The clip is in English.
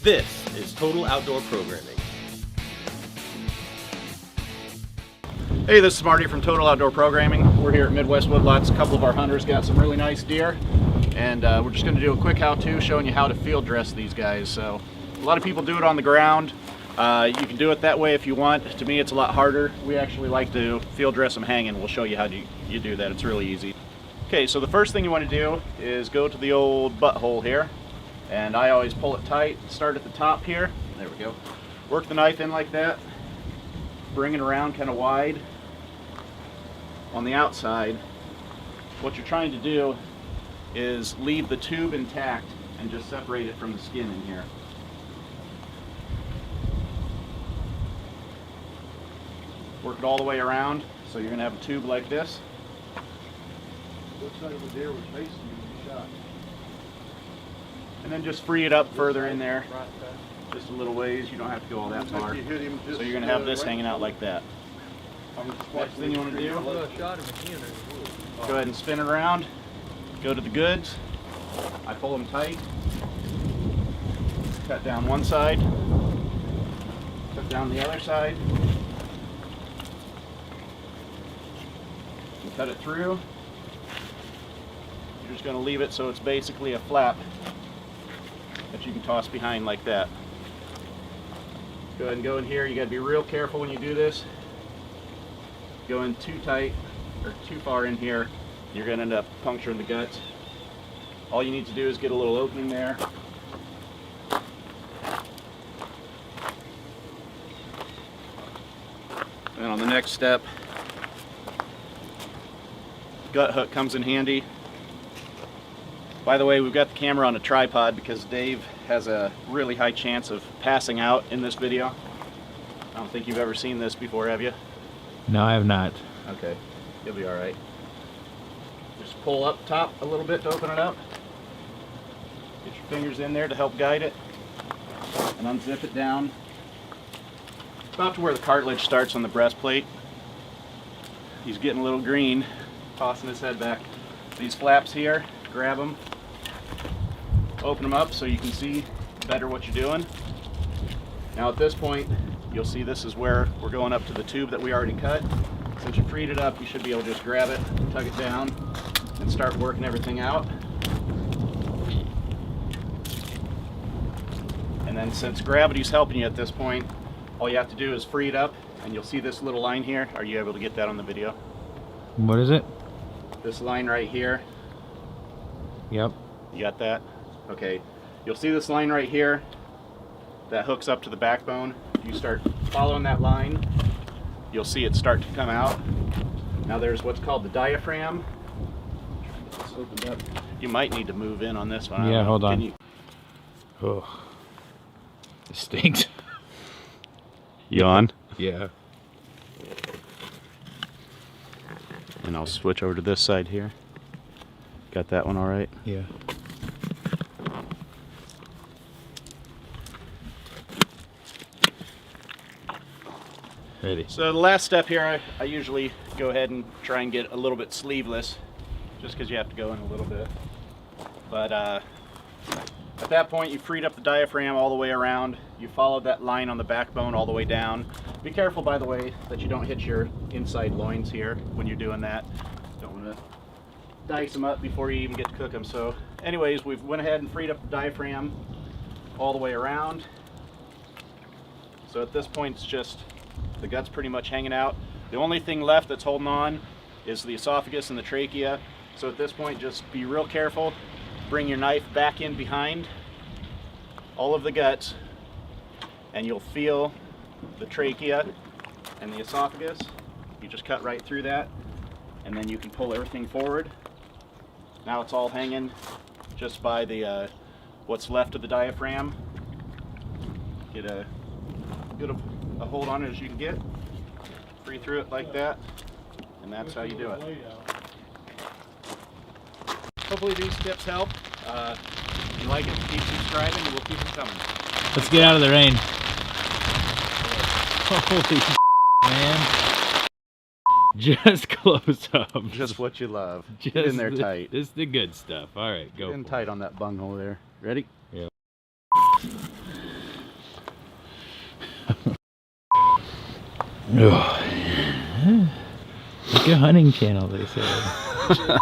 This is Total Outdoor Programming. Hey, this is Marty from Total Outdoor Programming. We're here at Midwest Woodlots. A couple of our hunters got some really nice deer, and we're just going to do a quick how-to showing you how to field dress these guys. So a lot of people do it on the ground. You can do it that way if you want. To me, it's a lot harder. We actually like to field dress them hanging. We'll show you how you do that. It's really easy. Okay, so the first thing you want to do is go to the old butthole here, and I always pull it tight. Start at the top here. There we go. Work the knife in like that. Bring it around kind of wide. On the outside, what you're trying to do is leave the tube intact and just separate it from the skin in here. Work it all the way around, so you're going to have a tube like this. What side of the deer was facing you when you shot? And then just free it up further in there, just a little ways. You don't have to go all that far. So you're going to have this hanging out like that. Next thing you want to do, go ahead and spin it around, go to the goods. I pull them tight, cut down one side, cut down the other side, and cut it through. You're just going to leave it so it's basically a flap that you can toss behind like that. Go ahead and go in here. You got to be real careful when you do this. Go in too tight or too far in here, you're going to end up puncturing the guts. All you need to do is get a little opening there. And on the next step, gut hook comes in handy. By the way, we've got the camera on a tripod because Dave has a really high chance of passing out in this video. I don't think you've ever seen this before, have you? No, I have not. Okay, you'll be all right. Just pull up top a little bit to open it up. Get your fingers in there to help guide it. And unzip it down. About to where the cartilage starts on the breastplate. He's getting a little green, tossing his head back. These flaps here, grab them. Open them up so you can see better what you're doing. Now at this point, you'll see this is where we're going up to the tube that we already cut. Since you freed it up, you should be able to just grab it, tug it down, and start working everything out. And then since gravity's helping you at this point, all you have to do is free it up, and you'll see this little line here. Are you able to get that on the video? What is it? This line right here. Yep. You got that? Okay. You'll see this line right here that hooks up to the backbone. You start following that line, you'll see it start to come out. Now there's what's called the diaphragm. You might need to move in on this one. Yeah, hold on. Oh, it stinks. You on? Yeah. And I'll switch over to this side here. Got that one all right? Yeah. Ready. So the last step here, I usually go ahead and try and get a little bit sleeveless, just because you have to go in a little bit. But at that point, you freed up the diaphragm all the way around. You followed that line on the backbone all the way down. Be careful, by the way, that you don't hit your inside loins here when you're doing that. Don't want to dice them up before you even get to cook them. So anyways, we've went ahead and freed up the diaphragm all the way around. So at this point, it's just the gut's pretty much hanging out. The only thing left that's holding on is the esophagus and the trachea. So at this point, just be real careful. Bring your knife back in behind all of the guts, and you'll feel the trachea and the esophagus. You just cut right through that, and then you can pull everything forward. Now it's all hanging just by the what's left of the diaphragm. Get a good a hold on it as you can get. Free through it like that, and that's how you do it. Hopefully these tips help. If you like it, keep subscribing and we'll keep them coming. Let's get out of the rain. Holy man. Just close up. Just what you love. Just Get in there tight. This is the good stuff. All right, go. Get in tight on that bunghole there. Ready? Yeah. Like a hunting channel, they say.